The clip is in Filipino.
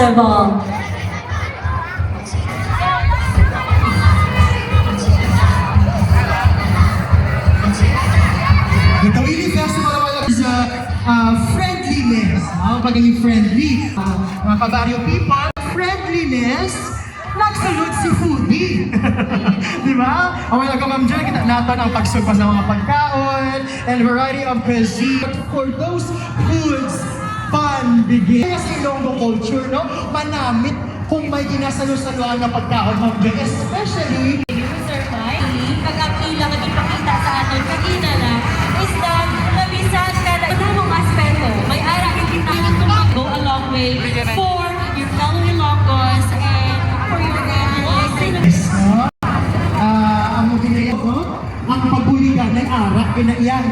Festival. The Tawili Festival is friendliness. Pagiging friendly. Mga kabaryo people, friendliness, nagsalute si foodie. Di ba? Welcome Ma'am Jen, kita natin ang pagsugpas ng mga pagkaon and variety of cuisine. For those foods, fun begin. Kaya sa Ilonggo culture, no? Manamit kung may ginasalo-saluan na pagkaon, Ma'am Jen. Especially, Sir Mike, pag-akila at ipakita sa atin kanina na is that nabisan ka na tamang aspeto. May ara hindi na go a long way for your fellow Ilonggos and for your ang mabinayat, no? Ang pagbuligan ng arak, pinaiyan.